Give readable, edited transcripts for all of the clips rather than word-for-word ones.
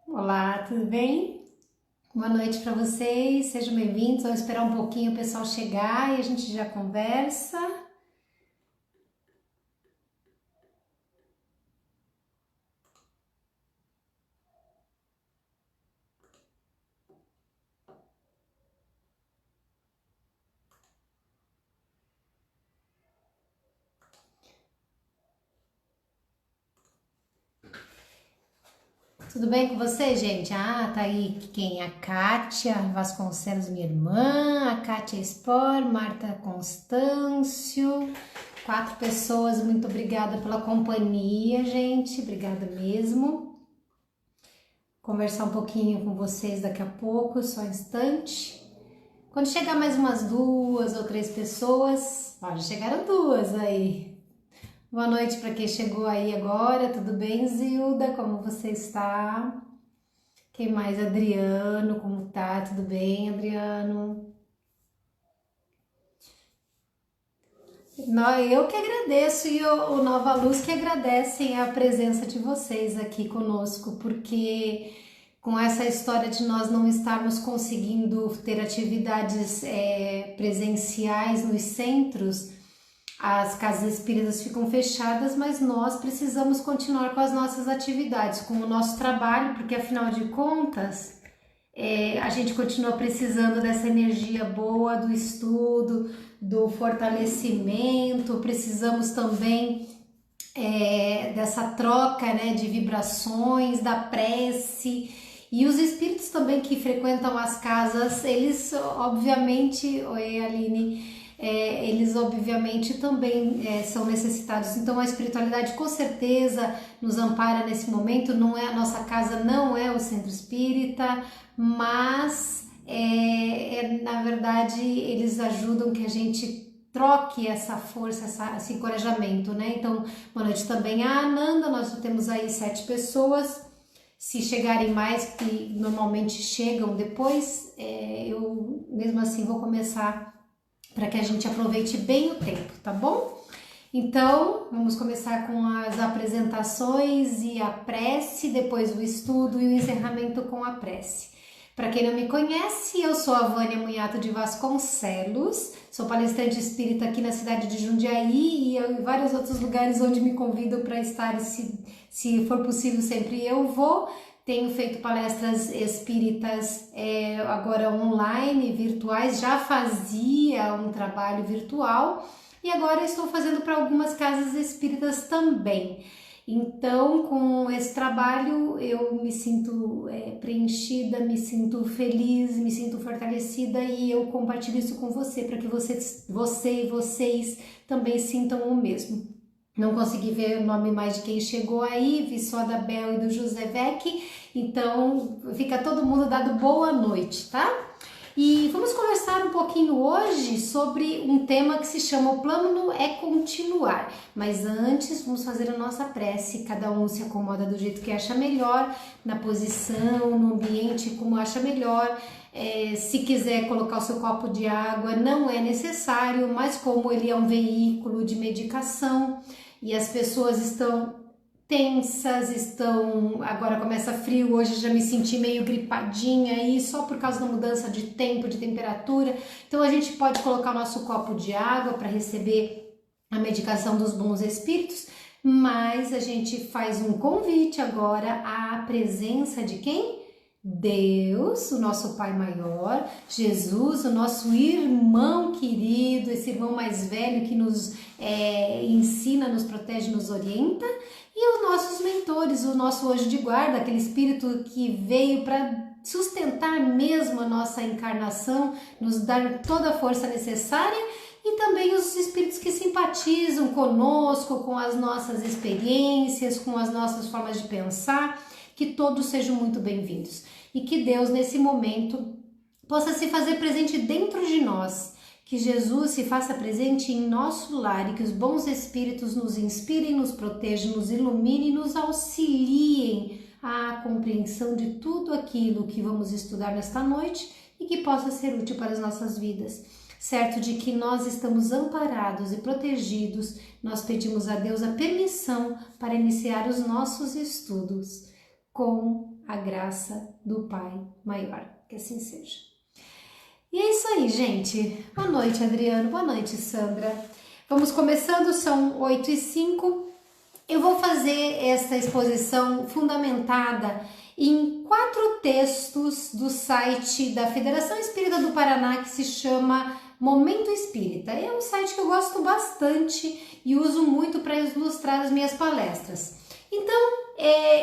Olá, tudo bem? Boa noite para vocês, sejam bem-vindos. Vamos esperar um pouquinho o pessoal chegar e a gente já conversa. Tudo bem com você, gente? Tá aí quem? A Kátia Vasconcelos, minha irmã, a Kátia Spor, Marta Constâncio, 4 pessoas. Muito obrigada pela companhia, gente, obrigada mesmo. Conversar um pouquinho com vocês daqui a pouco, só um instante. Quando chegar mais umas 2 ou 3 pessoas, já chegaram 2 aí. Boa noite para quem chegou aí agora, tudo bem, Zilda? Como você está? Quem mais? Adriano, como tá? Tudo bem, Adriano? Eu que agradeço e o Nova Luz que agradecem a presença de vocês aqui conosco, porque com essa história de nós não estarmos conseguindo ter atividades presenciais nos centros, as casas espíritas ficam fechadas, mas nós precisamos continuar com as nossas atividades, com o nosso trabalho, porque afinal de contas, a gente continua precisando dessa energia boa, do estudo, do fortalecimento, precisamos também dessa troca, né, de vibrações, da prece. E os espíritos também que frequentam as casas, eles obviamente, oi Aline, eles obviamente também são necessitados. Então a espiritualidade com certeza nos ampara nesse momento. Não é a nossa casa, não é o centro espírita, mas na verdade eles ajudam que a gente troque essa força, esse encorajamento, né? Então, boa noite também a Ananda. Nós já temos aí 7 pessoas. Se chegarem mais, que normalmente chegam depois, eu mesmo assim vou começar para que a gente aproveite bem o tempo, tá bom? Então, vamos começar com as apresentações e a prece, depois o estudo e o encerramento com a prece. Para quem não me conhece, eu sou a Vânia Munhato de Vasconcelos, sou palestrante espírita aqui na cidade de Jundiaí e em vários outros lugares onde me convidam para estar, se for possível, sempre eu vou. Tenho feito palestras espíritas agora online, virtuais, já fazia um trabalho virtual e agora estou fazendo para algumas casas espíritas também. Então, com esse trabalho, eu me sinto preenchida, me sinto feliz, me sinto fortalecida e eu compartilho isso com você, para que você e vocês também sintam o mesmo. Não consegui ver o nome mais de quem chegou aí, vi só da Bel e do José Vec, então fica todo mundo dado boa noite, tá? E vamos conversar um pouquinho hoje sobre um tema que se chama O Plano é Continuar. Mas antes, vamos fazer a nossa prece. Cada um se acomoda do jeito que acha melhor, na posição, no ambiente como acha melhor. Se quiser colocar o seu copo de água, não é necessário, mas como ele é um veículo de medicação e as pessoas estão tensas, agora começa frio, hoje já me senti meio gripadinha aí, só por causa da mudança de tempo, de temperatura, então a gente pode colocar o nosso copo de água para receber a medicação dos bons espíritos, mas a gente faz um convite agora à presença de quem? Deus, o nosso Pai maior, Jesus, o nosso irmão querido, esse irmão mais velho que nos ensina, nos protege, nos orienta, e os nossos mentores, o nosso anjo de guarda, aquele espírito que veio para sustentar mesmo a nossa encarnação, nos dar toda a força necessária, e também os espíritos que simpatizam conosco, com as nossas experiências, com as nossas formas de pensar, que todos sejam muito bem-vindos. E que Deus, nesse momento, possa se fazer presente dentro de nós, que Jesus se faça presente em nosso lar e que os bons espíritos nos inspirem, nos protejam, nos iluminem, nos auxiliem à compreensão de tudo aquilo que vamos estudar nesta noite e que possa ser útil para as nossas vidas. Certo de que nós estamos amparados e protegidos, nós pedimos a Deus a permissão para iniciar os nossos estudos com a graça do Pai maior. Que assim seja. E é isso aí, gente. Boa noite, Adriano. Boa noite, Sandra. Vamos começando, são 8h05. Eu vou fazer esta exposição fundamentada em 4 textos do site da Federação Espírita do Paraná, que se chama Momento Espírita. É um site que eu gosto bastante e uso muito para ilustrar as minhas palestras. Então,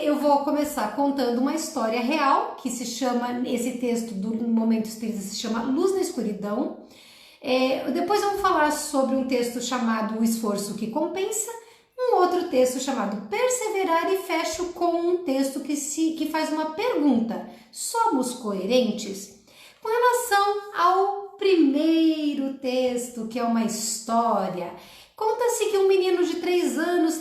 eu vou começar contando uma história real, que se chama, esse texto do Momento Espírita se chama Luz na Escuridão. Depois vamos falar sobre um texto chamado O Esforço que Compensa, um outro texto chamado Perseverar, e fecho com um texto que faz uma pergunta: somos coerentes? Com relação ao primeiro texto, que é uma história, conta-se que um menino de 3 anos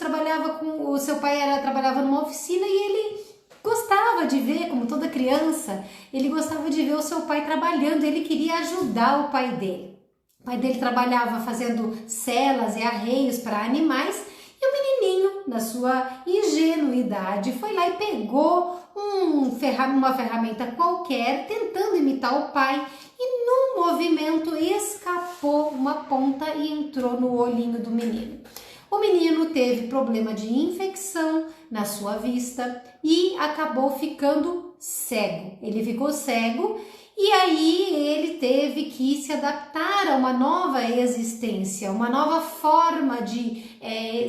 o seu pai trabalhava numa oficina e ele gostava de ver, como toda criança, ele gostava de ver o seu pai trabalhando, ele queria ajudar o pai dele. O pai dele trabalhava fazendo celas e arreios para animais, e o menininho, na sua ingenuidade, foi lá e pegou uma ferramenta qualquer, tentando imitar o pai, e num movimento escapou uma ponta e entrou no olhinho do menino. O menino teve problema de infecção na sua vista e acabou ficando cego. Ele ficou cego e aí ele teve que se adaptar a uma nova existência, uma nova forma de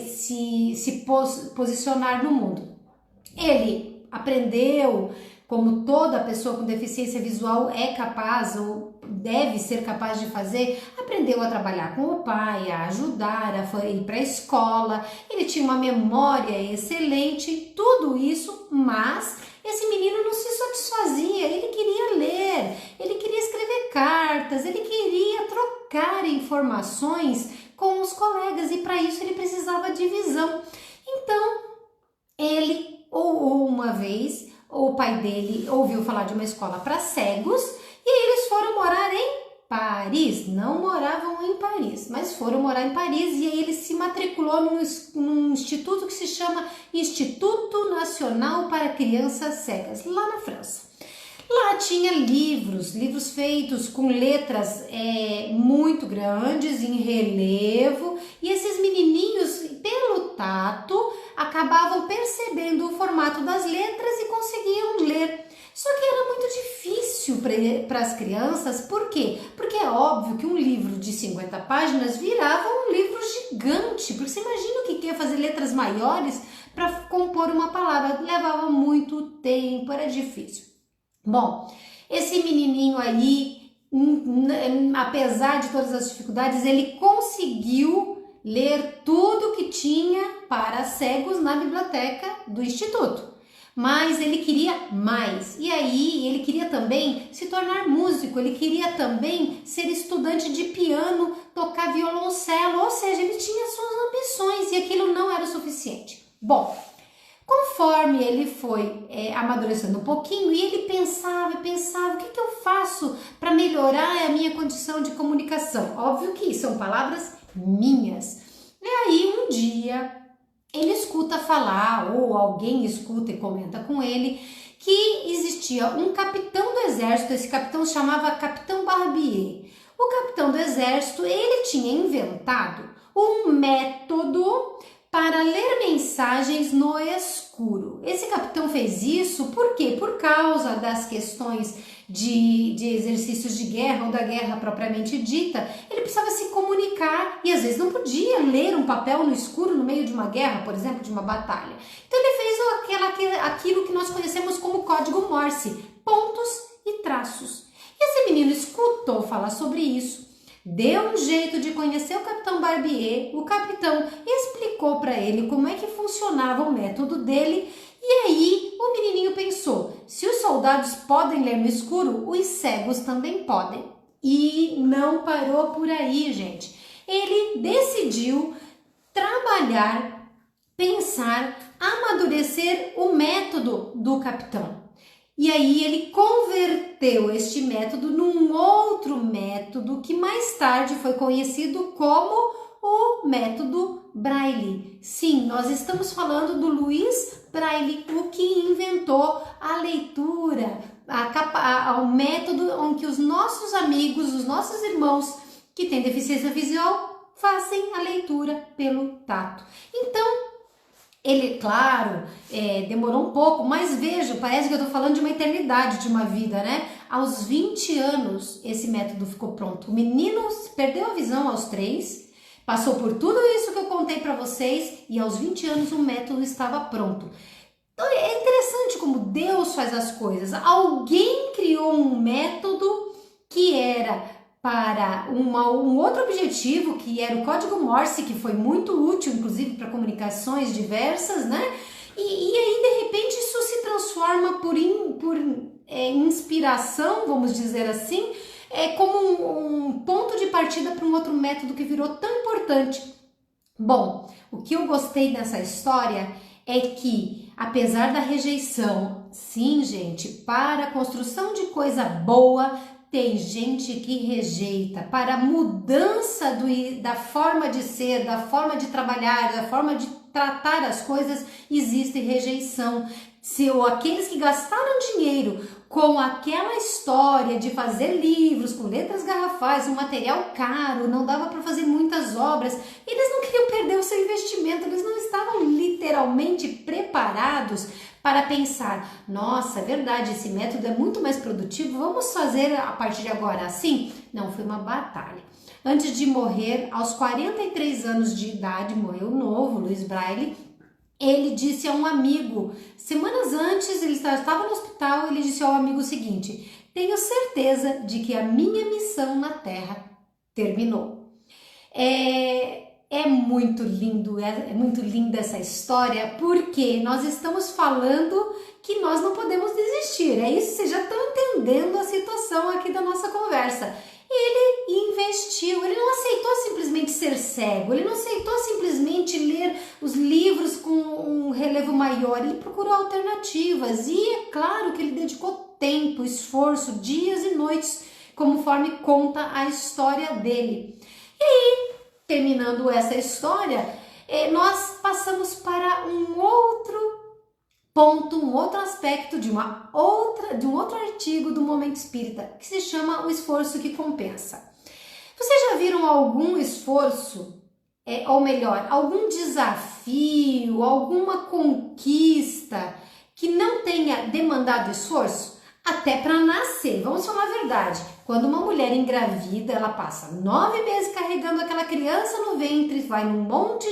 se posicionar no mundo. Ele aprendeu, como toda pessoa com deficiência visual é capaz ou deve ser capaz de fazer, aprendeu a trabalhar com o pai, a ajudar, a ir para a escola, ele tinha uma memória excelente, tudo isso, mas esse menino não se satisfazia, ele queria ler, ele queria escrever cartas, ele queria trocar informações com os colegas e para isso ele precisava de visão. Então, ele, ou uma vez, o pai dele ouviu falar de uma escola para cegos e eles foram morar em Paris. Não moravam em Paris, mas foram morar em Paris e aí ele se matriculou num instituto que se chama Instituto Nacional para Crianças Cegas, lá na França. Lá tinha livros feitos com letras muito grandes, em relevo, e esses menininhos, pelo tato, acabavam percebendo o formato das letras e conseguiam ler. Só que era muito difícil para as crianças, por quê? Porque é óbvio que um livro de 50 páginas virava um livro gigante, porque você imagina o que é fazer letras maiores para compor uma palavra, levava muito tempo, era difícil. Bom, esse menininho aí, apesar de todas as dificuldades, ele conseguiu ler tudo que tinha para cegos na biblioteca do Instituto. Mas ele queria mais, e aí ele queria também se tornar músico, ele queria também ser estudante de piano, tocar violoncelo, ou seja, ele tinha suas ambições e aquilo não era o suficiente. Bom, conforme ele foi amadurecendo um pouquinho, e ele pensava, o que eu faço para melhorar a minha condição de comunicação? Óbvio que são palavras minhas. E aí um dia ele escuta falar, ou alguém escuta e comenta com ele, que existia um capitão do exército, esse capitão se chamava Capitão Barbier. O capitão do exército, ele tinha inventado um método para ler mensagens no escuro. Esse capitão fez isso por quê? Por causa das questões de exercícios de guerra ou da guerra propriamente dita, ele precisava se comunicar e às vezes não podia ler um papel no escuro no meio de uma guerra, por exemplo, de uma batalha. Então ele fez aquilo que nós conhecemos como código Morse, pontos e traços. E esse menino escutou falar sobre isso, deu um jeito de conhecer o Capitão Barbier, o capitão explicou para ele como é que funcionava o método dele. E aí o menininho pensou, se os soldados podem ler no escuro, os cegos também podem. E não parou por aí, gente. Ele decidiu trabalhar, pensar, amadurecer o método do capitão. E aí ele converteu este método num outro método que mais tarde foi conhecido como o método Braille. Sim, nós estamos falando do Louis Braille, o que inventou a leitura, o método em que os nossos amigos, os nossos irmãos que têm deficiência visual fazem a leitura pelo tato. Então, ele, claro, demorou um pouco, mas veja, parece que eu estou falando de uma eternidade, de uma vida, né? Aos 20 anos, esse método ficou pronto. O menino perdeu a visão aos 3, passou por tudo isso que eu contei para vocês e aos 20 anos o método estava pronto. Então é interessante como Deus faz as coisas. Alguém criou um método que era para um outro objetivo, que era o código Morse, que foi muito útil, inclusive para comunicações diversas, né? E aí, de repente, isso se transforma por inspiração, vamos dizer assim, como um ponto de partida para um outro método que virou tão importante. Bom, o que eu gostei dessa história é que, apesar da rejeição, sim, gente, para a construção de coisa boa, tem gente que rejeita. Para a mudança da forma de ser, da forma de trabalhar, da forma de tratar as coisas, existe rejeição. Aqueles que gastaram dinheiro com aquela história de fazer livros com letras garrafais, um material caro, não dava para fazer muitas obras, eles não queriam perder o seu investimento, eles não estavam literalmente preparados para pensar, nossa, é verdade, esse método é muito mais produtivo, vamos fazer a partir de agora assim? Não, foi uma batalha. Antes de morrer, aos 43 anos de idade, morreu novo, Louis Braille, ele disse a um amigo, semanas antes, ele estava no hospital, ele disse ao amigo o seguinte, tenho certeza de que a minha missão na Terra terminou. É muito lindo, é muito linda essa história, porque nós estamos falando que nós não podemos desistir, é isso, vocês já estão entendendo a situação aqui da nossa conversa. Ele investiu, ele não aceitou simplesmente ser cego, ele não aceitou simplesmente ler os livros com um relevo maior, ele procurou alternativas e é claro que ele dedicou tempo, esforço, dias e noites, conforme conta a história dele. E aí, terminando essa história, nós passamos para um outro ponto, um outro aspecto de um outro artigo do Momento Espírita, que se chama o esforço que compensa. Vocês já viram algum esforço, ou melhor, algum desafio, alguma conquista que não tenha demandado esforço? Até para nascer, vamos falar a verdade, quando uma mulher engravida, ela passa 9 meses carregando aquela criança no ventre, vai num monte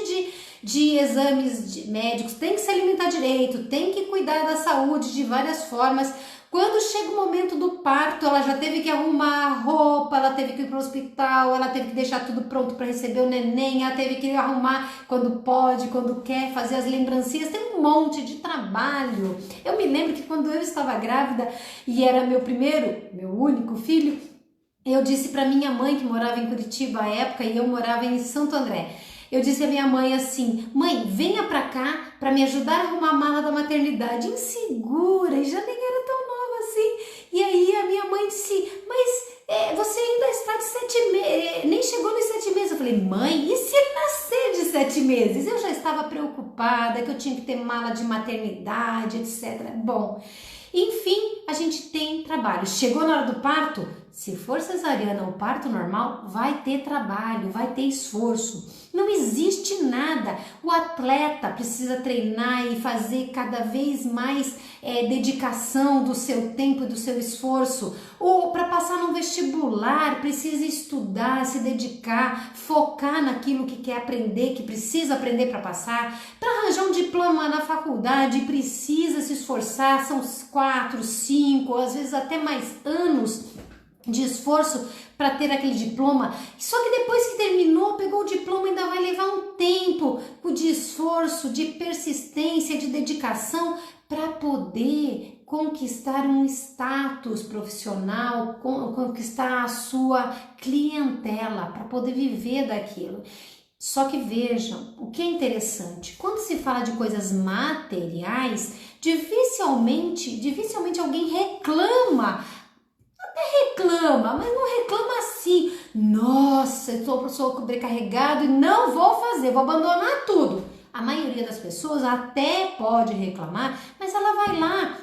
de exames médicos, tem que se alimentar direito, tem que cuidar da saúde de várias formas. Quando chega o momento do parto, ela já teve que arrumar a roupa, ela teve que ir para o hospital, ela teve que deixar tudo pronto para receber o neném, ela teve que arrumar quando pode, quando quer, fazer as lembrancinhas, tem um monte de trabalho. Eu me lembro que quando eu estava grávida e era meu único filho, eu disse para minha mãe, que morava em Curitiba à época e eu morava em Santo André, eu disse à minha mãe assim, mãe, venha pra cá para me ajudar a arrumar a mala da maternidade, insegura, e já nem era tão nova assim. E aí a minha mãe disse, mas você ainda está de 7 meses, nem chegou nos 7 meses. Eu falei, mãe, e se ele nascer de 7 meses? Eu já estava preocupada que eu tinha que ter mala de maternidade, etc. Bom, enfim, a gente tem trabalho. Chegou na hora do parto, se for cesariana ou parto normal, vai ter trabalho, vai ter esforço. Não existe nada. O atleta precisa treinar e fazer cada vez mais dedicação do seu tempo e do seu esforço. Ou para passar no vestibular, precisa estudar, se dedicar, focar naquilo que quer aprender, que precisa aprender para passar. Para arranjar um diploma na faculdade, precisa se esforçar, são 4, 5, às vezes até mais anos de esforço para ter aquele diploma, só que depois que terminou, pegou o diploma, ainda vai levar um tempo de esforço, de persistência, de dedicação para poder conquistar um status profissional, conquistar a sua clientela, para poder viver daquilo. Só que vejam, o que é interessante, quando se fala de coisas materiais, dificilmente alguém reclama, mas não reclama assim, nossa, eu sou sobrecarregado e não vou fazer, vou abandonar tudo. A maioria das pessoas até pode reclamar, mas ela vai lá,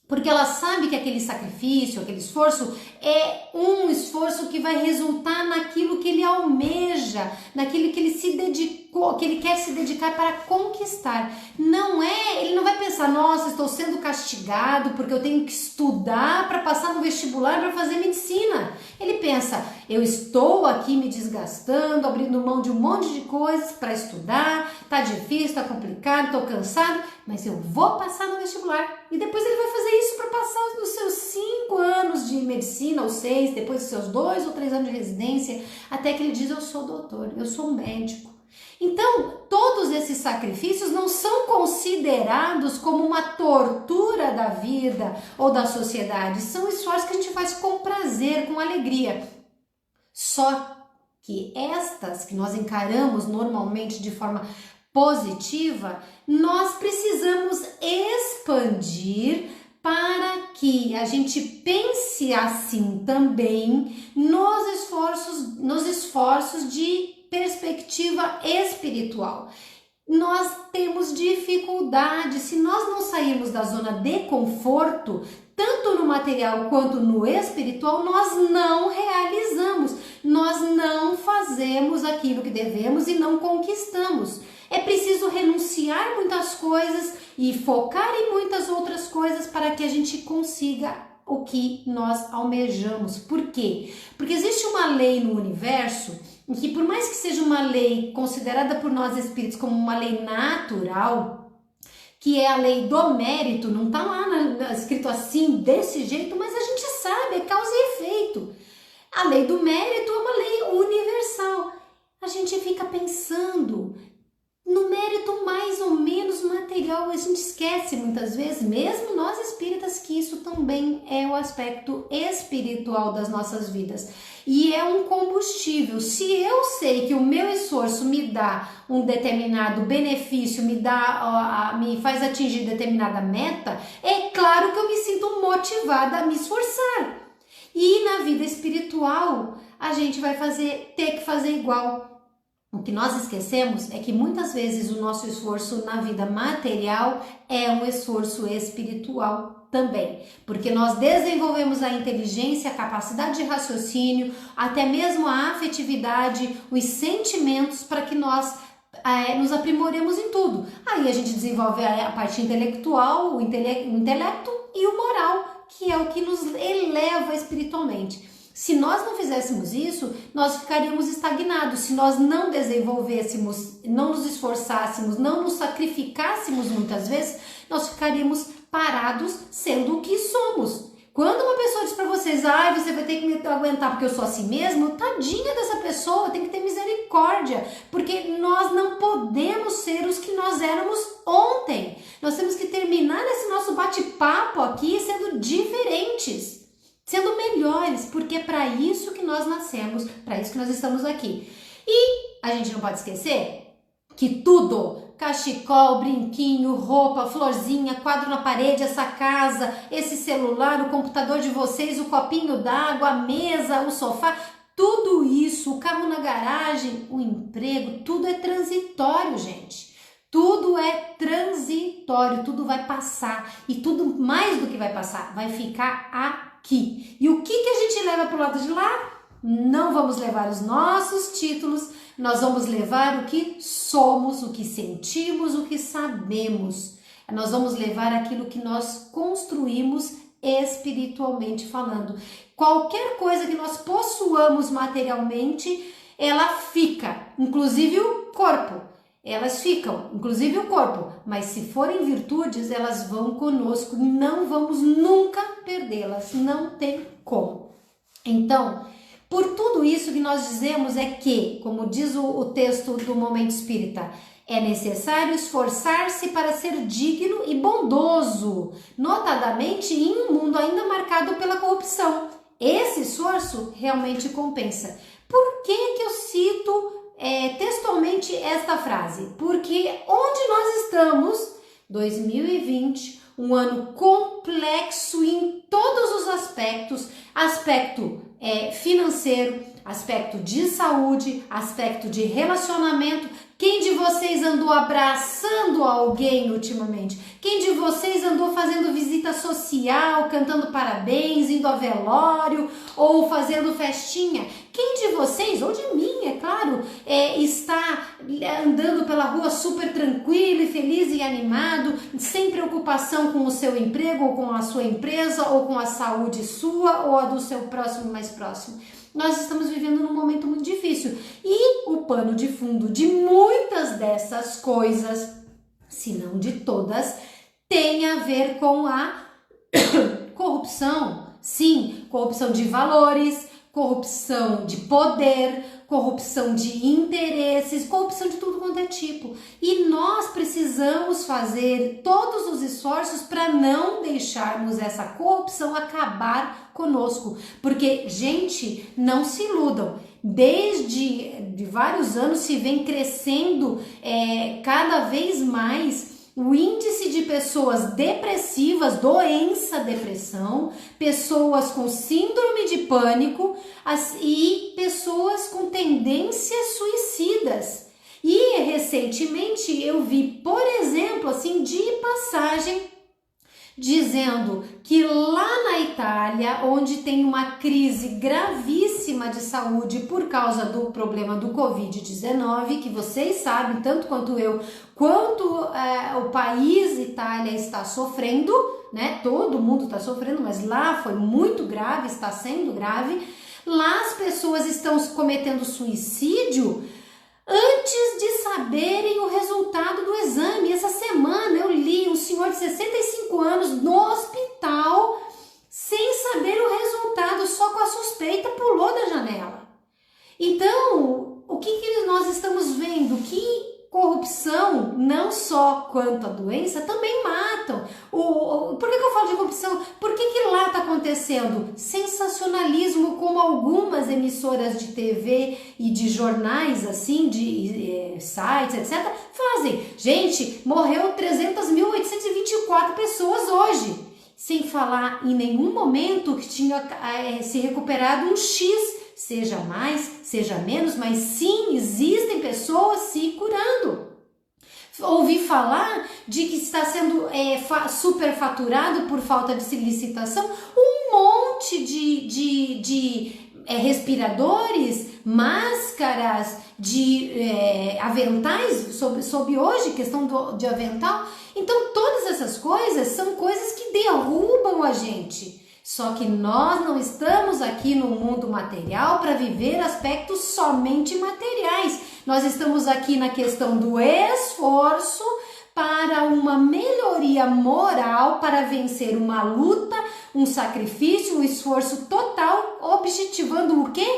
porque ela sabe que aquele sacrifício, aquele esforço é um esforço que vai resultar naquilo que ele almeja, naquilo que ele se dedicou, que ele quer se dedicar para conquistar. Ele não vai pensar, nossa, estou sendo castigado porque eu tenho que estudar para passar no vestibular para fazer medicina. Ele pensa, eu estou aqui me desgastando, abrindo mão de um monte de coisas para estudar, tá difícil, tá complicado, tô cansado, mas eu vou passar no vestibular. E depois ele vai fazer isso para passar os seus 5 anos de medicina, ou 6, depois dos seus 2 ou 3 anos de residência, até que ele diz, eu sou doutor, eu sou médico. Então, todos esses sacrifícios não são considerados como uma tortura da vida ou da sociedade, são esforços que a gente faz com prazer, com alegria. Só que estas que nós encaramos normalmente de forma positiva, nós precisamos expandir para que a gente pense assim também nos esforços de perspectiva espiritual. Nós temos dificuldade, se nós não sairmos da zona de conforto, tanto no material quanto no espiritual, nós não realizamos, nós não fazemos aquilo que devemos e não conquistamos. É preciso renunciar muitas coisas e focar em muitas outras coisas para que a gente consiga o que nós almejamos. Por quê? Porque existe uma lei no universo em que, por mais que seja uma lei considerada por nós espíritos como uma lei natural, que é a lei do mérito, não está lá escrito assim, desse jeito, mas a gente sabe, é causa e efeito. A lei do mérito é uma lei universal. A gente fica pensando no mérito mais ou menos material, a gente esquece muitas vezes, mesmo nós espíritas, que isso também é o aspecto espiritual das nossas vidas. E é um combustível. Se eu sei que o meu esforço me dá um determinado benefício, me faz atingir determinada meta, é claro que eu me sinto motivada a me esforçar. E na vida espiritual, a gente vai ter que fazer igual. O que nós esquecemos é que muitas vezes o nosso esforço na vida material é um esforço espiritual também, porque nós desenvolvemos a inteligência, a capacidade de raciocínio, até mesmo a afetividade, os sentimentos para que nós nos aprimoremos em tudo. Aí a gente desenvolve a parte intelectual, o intelecto e o moral, que é o que nos eleva espiritualmente. Se nós não fizéssemos isso, nós ficaríamos estagnados. Se nós não desenvolvêssemos, não nos esforçássemos, não nos sacrificássemos muitas vezes, nós ficaríamos parados sendo o que somos. Quando uma pessoa diz para vocês, você vai ter que me aguentar porque eu sou assim mesmo, tadinha dessa pessoa, tem que ter misericórdia, porque nós não podemos ser os que nós éramos ontem. Nós temos que terminar esse nosso bate-papo aqui sendo diferentes, sendo melhores, porque é para isso que nós nascemos, para isso que nós estamos aqui. E a gente não pode esquecer que tudo, cachecol, brinquinho, roupa, florzinha, quadro na parede, essa casa, esse celular, o computador de vocês, o copinho d'água, a mesa, o sofá, tudo isso, o carro na garagem, o emprego, tudo é transitório, gente. Tudo é transitório, tudo vai passar e tudo mais do que vai passar, vai ficar aqui. E o que a gente leva para o lado de lá? Não vamos levar os nossos títulos, nós vamos levar o que somos, o que sentimos, o que sabemos. Nós vamos levar aquilo que nós construímos espiritualmente falando. Qualquer coisa que nós possuamos materialmente, ela fica, inclusive o corpo. Elas ficam, inclusive o corpo, mas se forem virtudes, elas vão conosco, não vamos nunca perdê-las, não tem como. Então, por tudo isso que nós dizemos é que, como diz o texto do Momento Espírita, é necessário esforçar-se para ser digno e bondoso, notadamente em um mundo ainda marcado pela corrupção. Esse esforço realmente compensa. Por que eu cito textualmente esta frase? Porque onde nós estamos, 2020, um ano complexo em todos os aspectos, aspecto financeiro, aspecto de saúde, aspecto de relacionamento. Quem de vocês andou abraçando alguém ultimamente? Quem de vocês andou fazendo visita social, cantando parabéns, indo a velório ou fazendo festinha? Quem de vocês, ou de mim, é claro, está andando pela rua super tranquilo e feliz e animado, sem preocupação com o seu emprego ou com a sua empresa ou com a saúde sua ou a do seu próximo mais próximo? Nós estamos vivendo num momento muito difícil e o pano de fundo de muitas dessas coisas, se não de todas, tem a ver com a corrupção. Sim, corrupção de valores, corrupção de poder, corrupção de interesses, corrupção de tudo quanto é tipo. E nós precisamos fazer todos os esforços para não deixarmos essa corrupção acabar conosco. Porque, gente, não se iludam. Desde vários anos se vem crescendo cada vez mais o índice de pessoas depressivas, doença depressão, pessoas com síndrome de pânico e pessoas com tendências suicidas. E recentemente eu vi, por exemplo, assim, de passagem, dizendo que lá na Itália, onde tem uma crise gravíssima de saúde por causa do problema do Covid-19, que vocês sabem, tanto quanto eu, quanto o país Itália está sofrendo, né? Todo mundo está sofrendo, mas lá foi muito grave, está sendo grave. Lá as pessoas estão cometendo suicídio antes de saberem o resultado do exame. Essa semana eu li um senhor de 65 anos no hospital, sem saber o resultado, só com a suspeita, pulou da janela. Então, o que nós estamos vendo? Que corrupção, não só quanto a doença, também matam. Por que eu falo de corrupção? Por que lá está acontecendo? Sensacionalismo, como algumas emissoras de TV e de jornais, assim, de sites, etc., fazem. Gente, morreu 300.824 pessoas hoje. Sem falar em nenhum momento que tinha se recuperado um X, seja mais, seja menos, mas sim, existem pessoas se curando. Ouvi falar de que está sendo superfaturado por falta de licitação um monte de respiradores, máscaras, de aventais, sob hoje, questão de avental. Então, todas essas coisas são coisas que derrubam a gente. Só que nós não estamos aqui no mundo material para viver aspectos somente materiais. Nós estamos aqui na questão do esforço para uma melhoria moral, para vencer uma luta, um sacrifício, um esforço total, objetivando o quê?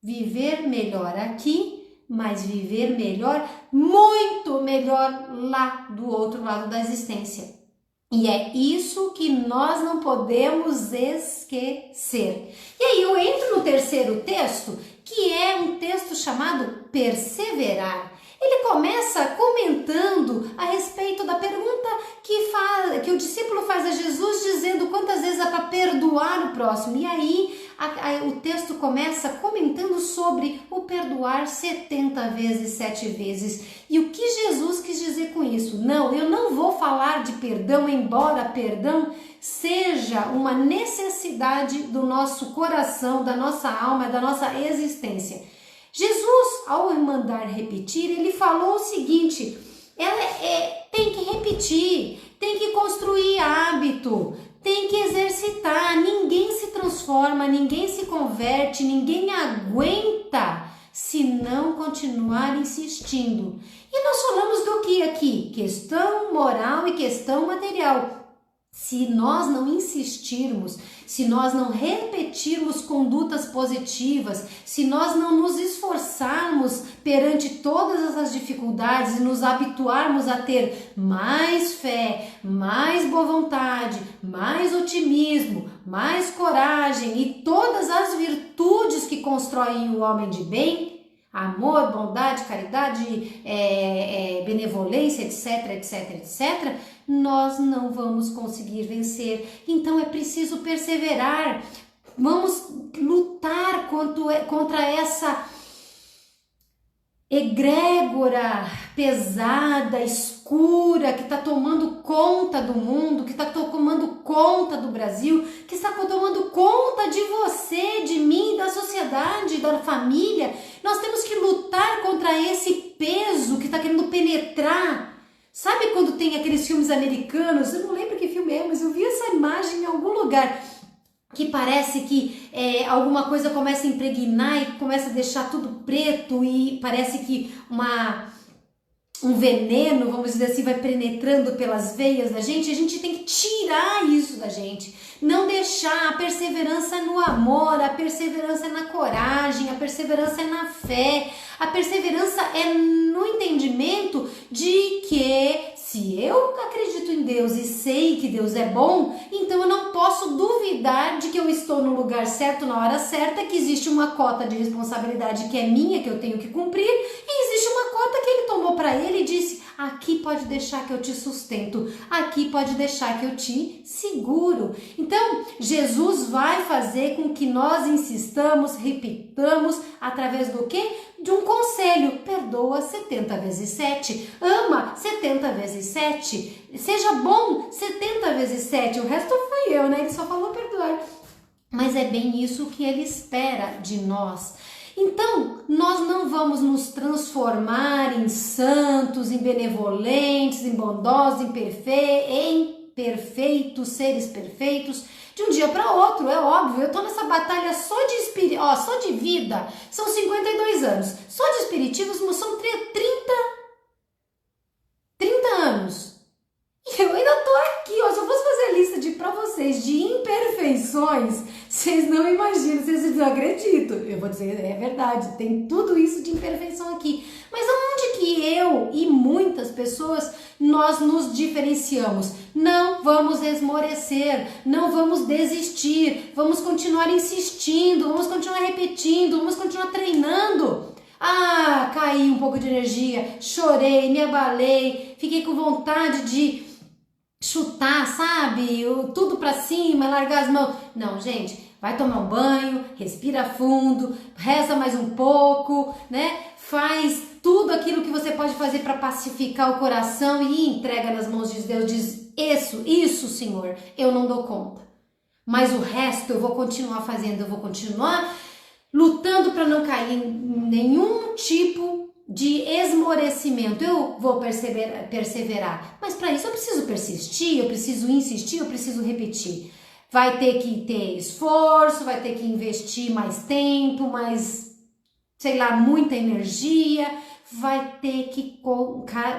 Viver melhor aqui, mas viver melhor, muito melhor lá do outro lado da existência. E é isso que nós não podemos esquecer. E aí eu entro no terceiro texto, que é um texto chamado Perseverar. Ele começa comentando a respeito da pergunta que o discípulo faz a Jesus, dizendo quantas vezes é para perdoar o próximo. E aí o texto começa comentando sobre o perdoar 70 vezes, 7 vezes. E o que Jesus quis dizer com isso? Não, eu não vou falar de perdão, embora perdão seja uma necessidade do nosso coração, da nossa alma, da nossa existência. Jesus, ao mandar repetir, ele falou o seguinte: tem que repetir, tem que construir hábito, tem que exercitar. Ninguém se transforma, ninguém se converte, ninguém aguenta se não continuar insistindo. E nós falamos do que aqui? Questão moral e questão material. Se nós não insistirmos, se nós não repetirmos condutas positivas, se nós não nos esforçarmos perante todas essas dificuldades e nos habituarmos a ter mais fé, mais boa vontade, mais otimismo, mais coragem e todas as virtudes que constroem o homem de bem, amor, bondade, caridade, benevolência, etc, etc, etc, nós não vamos conseguir vencer. Então é preciso perseverar. vamos lutar contra essa egrégora pesada, escura, que está tomando conta do mundo, que está tomando conta do Brasil, que está tomando conta de você, de mim, da sociedade, da família. Nós temos que lutar contra esse peso que está querendo penetrar. Sabe quando tem aqueles filmes americanos? Eu não lembro que filme é, mas eu vi essa imagem em algum lugar, que parece que alguma coisa começa a impregnar e começa a deixar tudo preto e parece que um veneno, vamos dizer assim, vai penetrando pelas veias da gente. A gente tem que tirar isso da gente, não deixar. A perseverança no amor, a perseverança na coragem, a perseverança é na fé, a perseverança é no entendimento de que se eu acredito em Deus e sei que Deus é bom, então eu não posso duvidar de que eu estou no lugar certo, na hora certa, que existe uma cota de responsabilidade que é minha, que eu tenho que cumprir, e existe uma cota que ele tomou para ele e disse: aqui pode deixar que eu te sustento, aqui pode deixar que eu te seguro. Então, Jesus vai fazer com que nós insistamos, repitamos, através do quê? De um conselho: perdoa 70 vezes 7, ama 70 vezes 7, seja bom 70 vezes 7, o resto foi eu, né? Ele só falou perdoar. Mas é bem isso que ele espera de nós. Então, nós não vamos nos transformar em santos, em benevolentes, em bondosos, em perfeitos, seres perfeitos, de um dia para outro, é óbvio. Eu tô nessa batalha só de vida, são 52 anos, só de espiritismo são 30 anos. E eu ainda tô aqui, ó. Se eu fosse fazer a lista pra vocês de imperfeições, vocês não imaginam, vocês não acreditam. Eu vou dizer, é verdade, tem tudo isso de imperfeição aqui. Mas aonde que eu e muitas pessoas, nós nos diferenciamos? Não vamos esmorecer, não vamos desistir, vamos continuar insistindo, vamos continuar repetindo, vamos continuar treinando. Ah, caí um pouco de energia, chorei, me abalei, fiquei com vontade de chutar, sabe? Tudo pra cima, largar as mãos. Não, gente, vai tomar um banho, respira fundo, reza mais um pouco, né? Faz tudo aquilo que você pode fazer para pacificar o coração e entrega nas mãos de Deus. Diz: isso, Senhor, eu não dou conta. Mas o resto eu vou continuar fazendo, eu vou continuar lutando para não cair em nenhum tipo de esmorecimento. Eu vou perseverar, mas para isso eu preciso persistir, eu preciso insistir, eu preciso repetir. Vai ter que ter esforço, vai ter que investir mais tempo, mais, sei lá, muita energia, vai ter que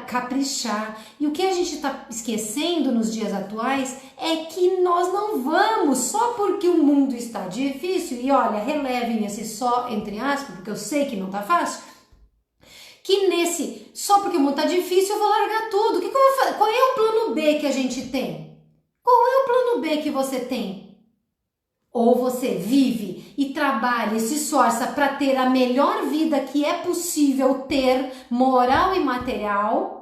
caprichar. E o que a gente está esquecendo nos dias atuais é que nós não vamos, só porque o mundo está difícil, e olha, relevem esse só entre aspas, porque eu sei que não tá fácil, que só porque o mundo tá difícil eu vou largar tudo. O que eu vou fazer? Qual é o plano B que a gente tem? Qual é o plano B que você tem? Ou você vive e trabalha e se esforça para ter a melhor vida que é possível ter, moral e material,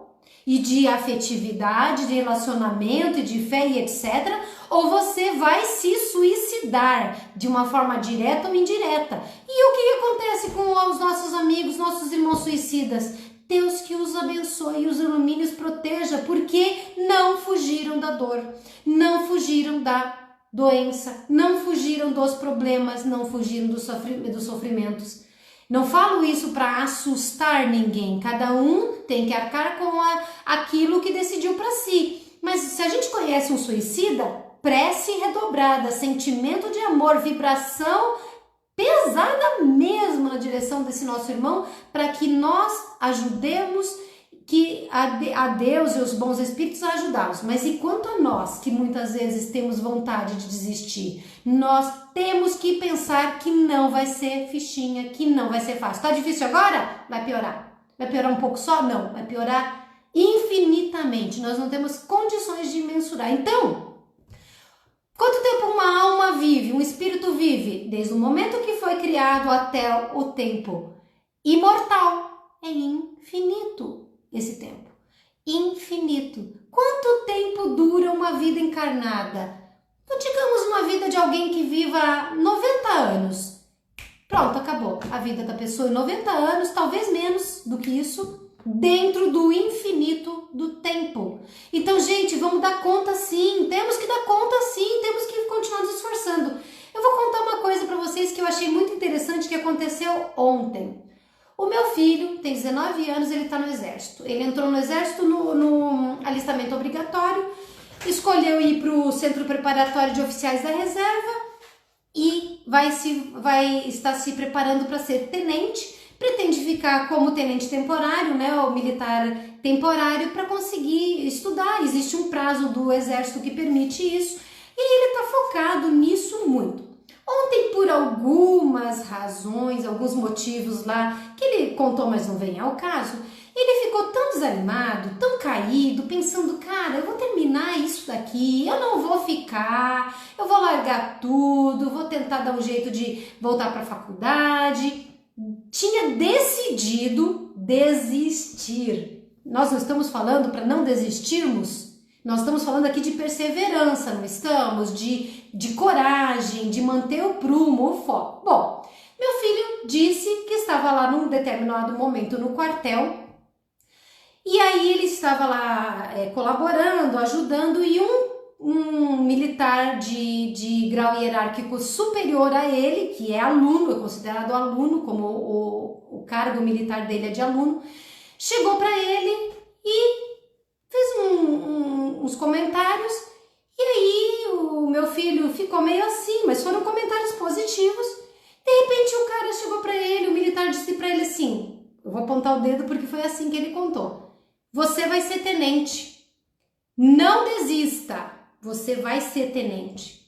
e de afetividade, de relacionamento e de fé e etc. Ou você vai se suicidar de uma forma direta ou indireta. E o que acontece com os nossos amigos, nossos irmãos suicidas? Deus que os abençoe e os ilumine e os proteja, porque não fugiram da dor, não fugiram da doença, não fugiram dos problemas, não fugiram dos sofrimentos. Não falo isso para assustar ninguém, cada um tem que arcar com aquilo que decidiu para si. Mas se a gente conhece um suicida, prece redobrada, sentimento de amor, vibração pesada mesmo na direção desse nosso irmão, para que nós ajudemos a Deus e os bons espíritos a ajudá-los. Mas e quanto a nós, que muitas vezes temos vontade de desistir, nós temos que pensar que não vai ser fichinha, que não vai ser fácil. Tá difícil agora? Vai piorar. Vai piorar um pouco só? Não, vai piorar infinitamente. Nós não temos condições de mensurar. Então, quanto tempo uma alma vive, um espírito vive? Desde o momento que foi criado até o tempo imortal. É infinito esse tempo. Infinito. Quanto tempo dura uma vida encarnada? Digamos uma vida de alguém que viva 90 anos. Pronto, acabou a vida da pessoa em 90 anos, talvez menos do que isso, dentro do infinito do tempo. Então, gente, vamos dar conta sim, temos que dar conta sim, temos que continuar nos esforçando. Eu vou contar uma coisa para vocês que eu achei muito interessante que aconteceu ontem. O meu filho tem 19 anos, ele está no exército. Ele entrou no exército no alistamento obrigatório, escolheu ir para o centro preparatório de oficiais da reserva e vai estar se preparando para ser tenente. Pretende ficar como tenente temporário, né, ou militar temporário, para conseguir estudar. Existe um prazo do exército que permite isso e ele está focado nisso muito. Ontem, por algumas razões, alguns motivos lá, que ele contou, mas não vem ao caso, ele ficou tão desanimado, tão caído, pensando, cara, eu vou terminar isso daqui, eu não vou ficar, eu vou largar tudo, vou tentar dar um jeito de voltar para a faculdade. Tinha decidido desistir. Nós não estamos falando para não desistirmos, nós estamos falando aqui de perseverança, não estamos? De coragem, de manter o prumo, o foco. Bom, meu filho disse que estava lá num determinado momento no quartel e aí ele estava lá colaborando, ajudando e um militar de grau hierárquico superior a ele, que é aluno, é considerado aluno, como o cargo militar dele é de aluno, chegou para ele e fez uns comentários e aí o meu filho ficou meio assim, mas foram comentários positivos. De repente o cara chegou para ele, o militar disse para ele assim, eu vou apontar o dedo porque foi assim que ele contou: você vai ser tenente, não desista, você vai ser tenente.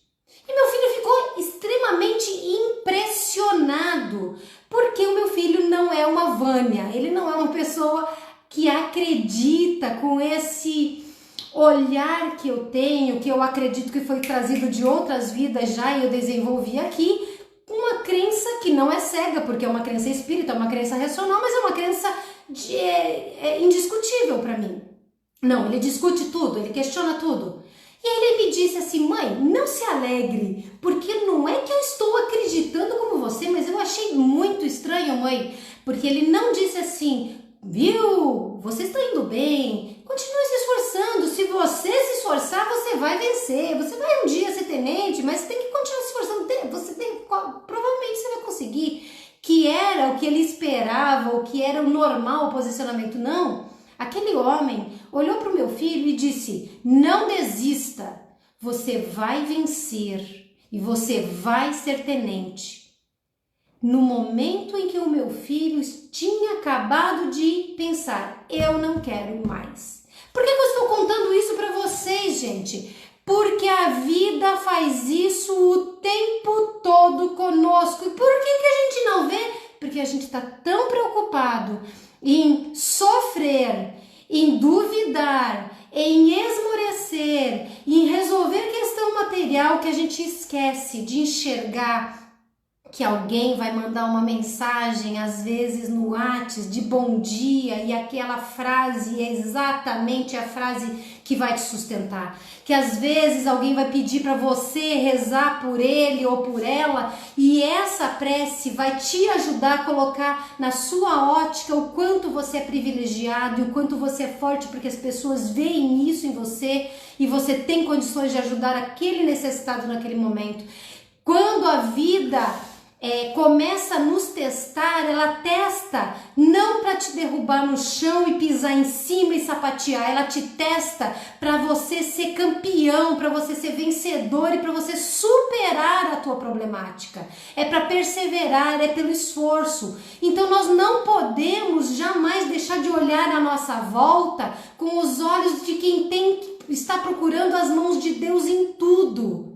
E meu filho ficou extremamente impressionado, porque o meu filho não é uma Vânia, ele não é uma pessoa que acredita com esse olhar que eu tenho, que eu acredito que foi trazido de outras vidas já e eu desenvolvi aqui, uma crença que não é cega, porque é uma crença espírita, é uma crença racional, mas é uma crença indiscutível para mim. Não, ele discute tudo, ele questiona tudo. E aí ele me disse assim, mãe, não se alegre, porque não é que eu estou acreditando como você, mas eu achei muito estranho, mãe, porque ele não disse assim, viu, você está indo bem, continue se esforçando, se você se esforçar, você vai vencer, você vai um dia ser tenente, mas você tem que continuar se esforçando, provavelmente você vai conseguir, que era o que ele esperava, o que era o normal, o posicionamento, não. Aquele homem olhou para o meu filho e disse, não desista, você vai vencer e você vai ser tenente. No momento em que o meu filho tinha acabado de pensar, eu não quero mais. Por que eu estou contando isso para vocês, gente? Porque a vida faz isso o tempo todo conosco. E por que a gente não vê? Porque a gente está tão preocupado em sofrer, em duvidar, em esmorecer, em resolver questão material que a gente esquece de enxergar que alguém vai mandar uma mensagem, às vezes no WhatsApp, de bom dia, e aquela frase é exatamente a frase que vai te sustentar. Que às vezes alguém vai pedir para você rezar por ele ou por ela, e essa prece vai te ajudar a colocar na sua ótica o quanto você é privilegiado e o quanto você é forte, porque as pessoas veem isso em você e você tem condições de ajudar aquele necessitado naquele momento. Quando a vida começa a nos testar, ela testa não para te derrubar no chão e pisar em cima e sapatear, ela te testa para você ser campeão, para você ser vencedor e para você superar a tua problemática. É para perseverar, é pelo esforço. Então nós não podemos jamais deixar de olhar à nossa volta com os olhos de quem está procurando as mãos de Deus em tudo.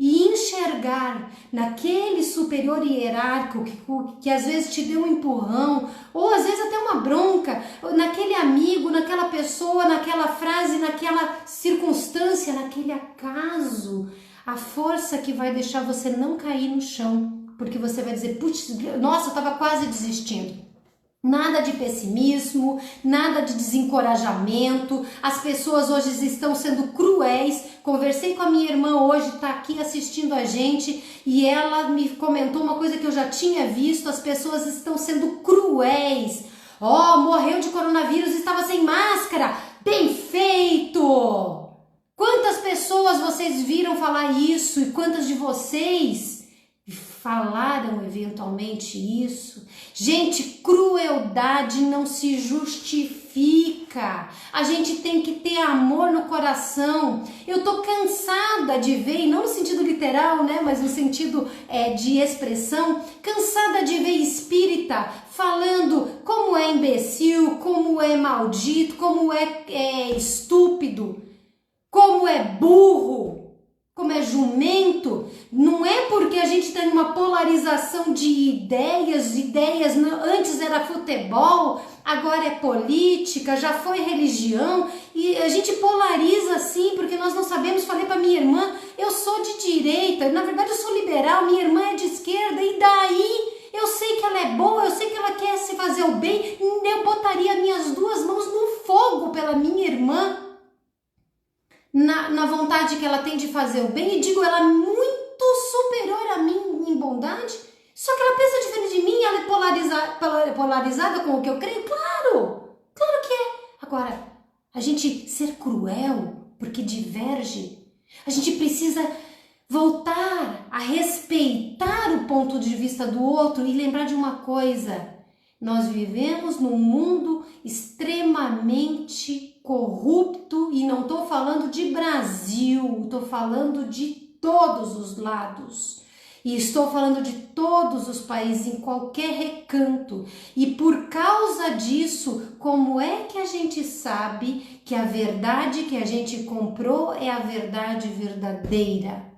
E enxergar naquele superior hierárquico que às vezes te deu um empurrão, ou às vezes até uma bronca, naquele amigo, naquela pessoa, naquela frase, naquela circunstância, naquele acaso, a força que vai deixar você não cair no chão, porque você vai dizer, putz, nossa, eu estava quase desistindo. Nada de pessimismo, nada de desencorajamento. As pessoas hoje estão sendo cruéis. Conversei com a minha irmã hoje, está aqui assistindo a gente, e ela me comentou uma coisa que eu já tinha visto: as pessoas estão sendo cruéis. Ó, morreu de coronavírus, estava sem máscara. Bem feito! Quantas pessoas vocês viram falar isso e quantas de vocês falaram eventualmente isso? Gente, crueldade não se justifica. A gente tem que ter amor no coração. Eu tô cansada de ver, e não no sentido literal, né, mas no sentido de expressão, cansada de ver espírita falando como é imbecil, como é maldito, como é estúpido, como é burro, como é jumento. Não é porque a gente tem uma polarização de ideias antes era futebol, agora é política, já foi religião, e a gente polariza assim porque nós não sabemos. Falei para minha irmã, eu sou de direita, na verdade eu sou liberal, minha irmã é de esquerda, e daí? Eu sei que ela é boa, eu sei que ela quer se fazer o bem, eu botaria minhas duas mãos no fogo pela minha irmã, na vontade que ela tem de fazer o bem, e digo, ela é muito superior a mim em bondade, só que ela pensa diferente de mim, ela é polarizada com o que eu creio, claro que é. Agora, a gente ser cruel porque diverge, a gente precisa voltar a respeitar o ponto de vista do outro e lembrar de uma coisa: nós vivemos num mundo extremamente corrupto, e não estou falando de Brasil, estou falando de todos os lados. E estou falando de todos os países, em qualquer recanto. E por causa disso, como é que a gente sabe que a verdade que a gente comprou é a verdade verdadeira?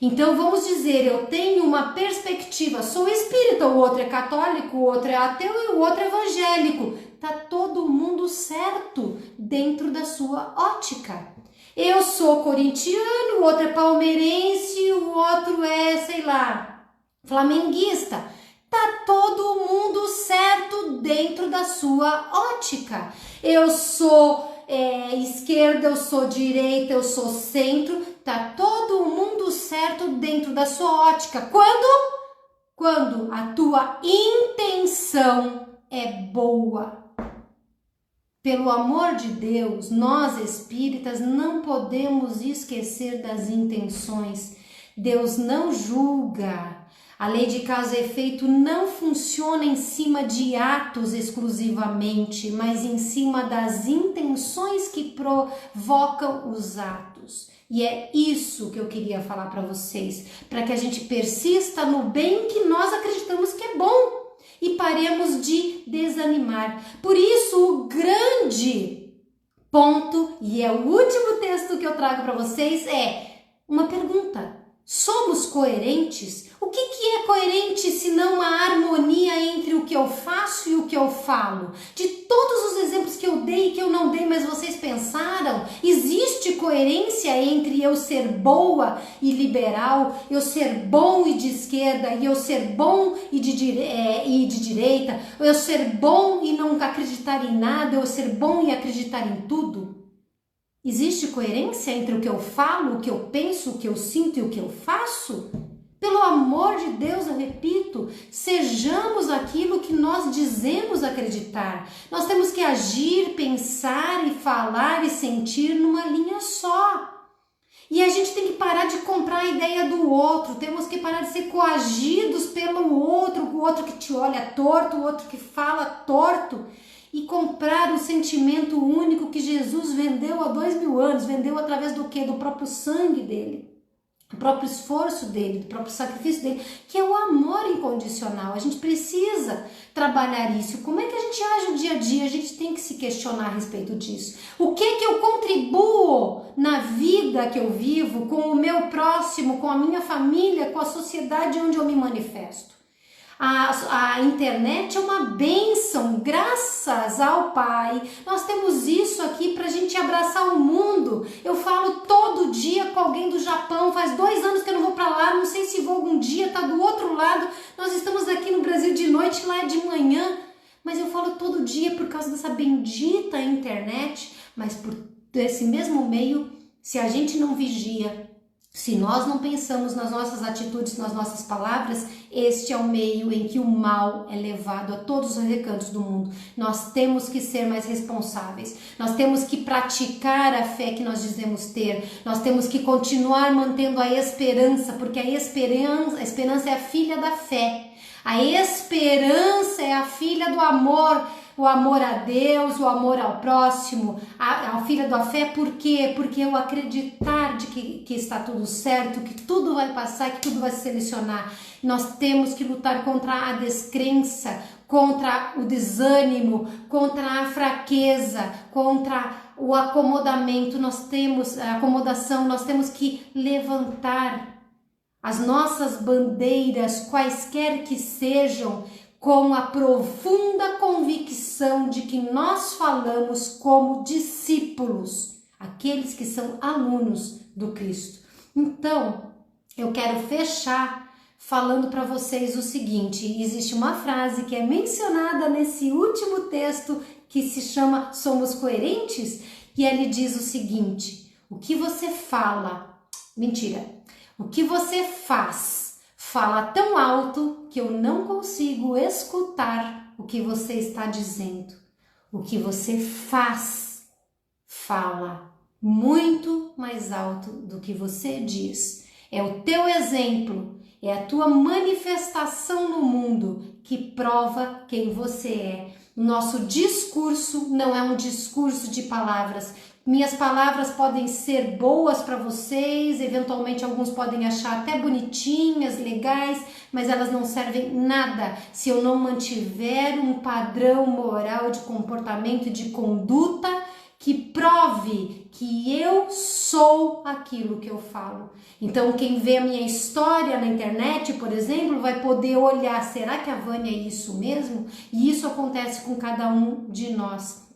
Então vamos dizer, eu tenho uma perspectiva, sou espírita, o outro é católico, o outro é ateu e o outro é evangélico. Tá todo mundo certo dentro da sua ótica. Eu sou corintiano, o outro é palmeirense, o outro é, sei lá, flamenguista. Tá todo mundo certo dentro da sua ótica. Eu sou esquerda, eu sou direita, eu sou centro. Tá todo mundo certo dentro da sua ótica. Quando a tua intenção é boa. Pelo amor de Deus, nós espíritas não podemos esquecer das intenções. Deus não julga. A lei de causa e efeito não funciona em cima de atos exclusivamente, mas em cima das intenções que provocam os atos. E é isso que eu queria falar para vocês, para que a gente persista no bem que nós acreditamos que é bom e paremos de desanimar. Por isso, o grande ponto, e é o último texto que eu trago para vocês, é uma pergunta: somos coerentes? O que é coerente se não a harmonia entre o que eu faço e o que eu falo? De todos os exemplos que eu dei e que eu não dei, mas vocês pensaram, existe coerência entre eu ser boa e liberal, eu ser bom e de esquerda, e eu ser bom e de direita, eu ser bom e não acreditar em nada, eu ser bom e acreditar em tudo? Existe coerência entre o que eu falo, o que eu penso, o que eu sinto e o que eu faço? Pelo amor de Deus, eu repito, sejamos aquilo que nós dizemos acreditar. Nós temos que agir, pensar e falar e sentir numa linha só. E a gente tem que parar de comprar a ideia do outro, temos que parar de ser coagidos pelo outro, o outro que te olha torto, o outro que fala torto, e comprar o sentimento único que Jesus vendeu há 2000 anos, vendeu através do quê? Do próprio sangue dele, do próprio esforço dele, do próprio sacrifício dele, que é o amor incondicional. A gente precisa trabalhar isso. Como é que a gente age no dia a dia? A gente tem que se questionar a respeito disso. O que eu contribuo na vida que eu vivo, com o meu próximo, com a minha família, com a sociedade onde eu me manifesto? A internet é uma bênção, graças ao Pai. Nós temos isso aqui para a gente abraçar o mundo. Eu falo todo dia com alguém do Japão, faz 2 anos que eu não vou para lá, não sei se vou algum dia, tá do outro lado. Nós estamos aqui no Brasil de noite, lá é de manhã. Mas eu falo todo dia por causa dessa bendita internet, mas por esse mesmo meio, se a gente não vigia, se nós não pensamos nas nossas atitudes, nas nossas palavras, este é o meio em que o mal é levado a todos os recantos do mundo. Nós temos que ser mais responsáveis, nós temos que praticar a fé que nós dizemos ter, nós temos que continuar mantendo a esperança, porque a esperança é a filha da fé, a esperança é a filha do amor, o amor a Deus, o amor ao próximo, a filha da fé. Por quê? Porque eu acreditar de que está tudo certo, que tudo vai passar, que tudo vai se selecionar. Nós temos que lutar contra a descrença, contra o desânimo, contra a fraqueza, contra o acomodamento. Nós temos a acomodação, nós temos que levantar as nossas bandeiras, quaisquer que sejam, com a profunda convicção de que nós falamos como discípulos, aqueles que são alunos do Cristo. Então, eu quero fechar falando para vocês o seguinte: existe uma frase que é mencionada nesse último texto que se chama Somos Coerentes, e ele diz o seguinte: o que você fala, o que você fala tão alto que eu não consigo escutar o que você está dizendo. O que você fala muito mais alto do que você diz. É o teu exemplo, é a tua manifestação no mundo que prova quem você é. O nosso discurso não é um discurso de palavras. Minhas palavras podem ser boas para vocês, eventualmente alguns podem achar até bonitinhas, legais, mas elas não servem nada se eu não mantiver um padrão moral de comportamento e de conduta que prove que eu sou aquilo que eu falo. Então, quem vê a minha história na internet, por exemplo, vai poder olhar, será que a Vânia é isso mesmo? E isso acontece com cada um de nós.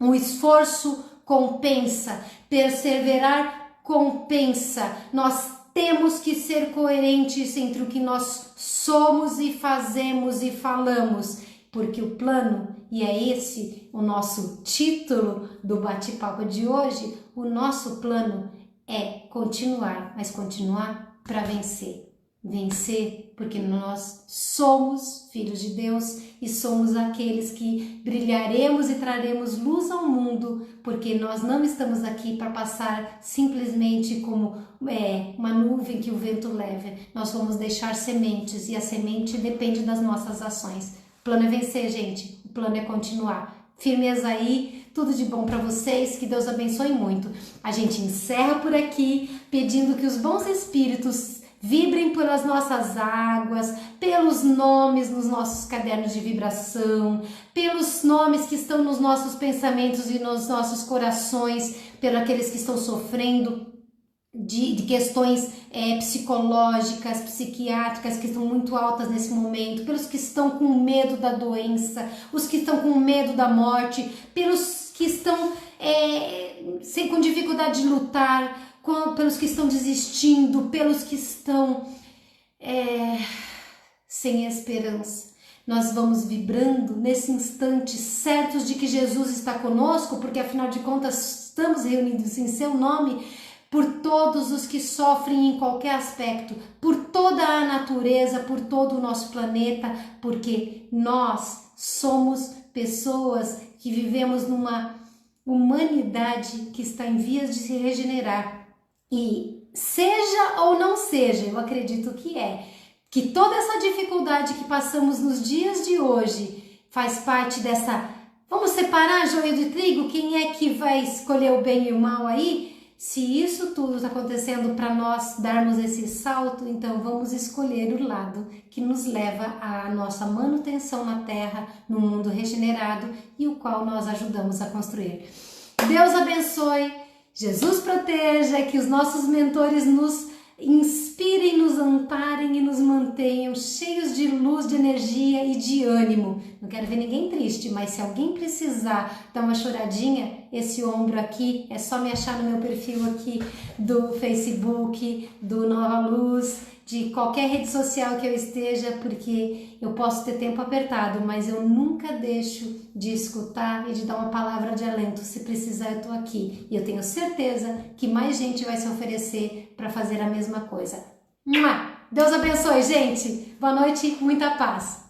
Um esforço compensa, perseverar compensa. Nós temos que ser coerentes entre o que nós somos e fazemos e falamos, porque o plano, e é esse o nosso título do bate-papo de hoje, o nosso plano é continuar, mas continuar para vencer. Vencer porque nós somos filhos de Deus e somos aqueles que brilharemos e traremos luz ao mundo, porque nós não estamos aqui para passar simplesmente como uma nuvem que o vento leva. Nós vamos deixar sementes e a semente depende das nossas ações. O plano é vencer, gente. O plano é continuar. Firmeza aí, tudo de bom para vocês, que Deus abençoe muito. A gente encerra por aqui pedindo que os bons espíritos vibrem pelas nossas águas, pelos nomes nos nossos cadernos de vibração, pelos nomes que estão nos nossos pensamentos e nos nossos corações, pelos aqueles que estão sofrendo de questões psicológicas, psiquiátricas que estão muito altas nesse momento, pelos que estão com medo da doença, os que estão com medo da morte, pelos que estão com dificuldade de lutar, pelos que estão desistindo, pelos que estão sem esperança. Nós vamos vibrando nesse instante, certos de que Jesus está conosco, porque afinal de contas estamos reunidos em seu nome, por todos os que sofrem em qualquer aspecto, por toda a natureza, por todo o nosso planeta, porque nós somos pessoas que vivemos numa humanidade que está em vias de se regenerar. E seja ou não seja, eu acredito que toda essa dificuldade que passamos nos dias de hoje faz parte dessa, vamos separar joio de trigo, quem é que vai escolher o bem e o mal aí? Se isso tudo está acontecendo para nós darmos esse salto, então vamos escolher o lado que nos leva à nossa manutenção na Terra, no mundo regenerado e o qual nós ajudamos a construir. Deus abençoe, Jesus proteja, que os nossos mentores nos inspirem, nos amparem e nos mantenham cheios de luz, de energia e de ânimo. Não quero ver ninguém triste, mas se alguém precisar dar uma choradinha, esse ombro aqui, é só me achar no meu perfil aqui do Facebook, do Nova Luz, de qualquer rede social que eu esteja, porque eu posso ter tempo apertado, mas eu nunca deixo de escutar e de dar uma palavra de alento. Se precisar, eu tô aqui. E eu tenho certeza que mais gente vai se oferecer para fazer a mesma coisa. Deus abençoe, gente. Boa noite, muita paz.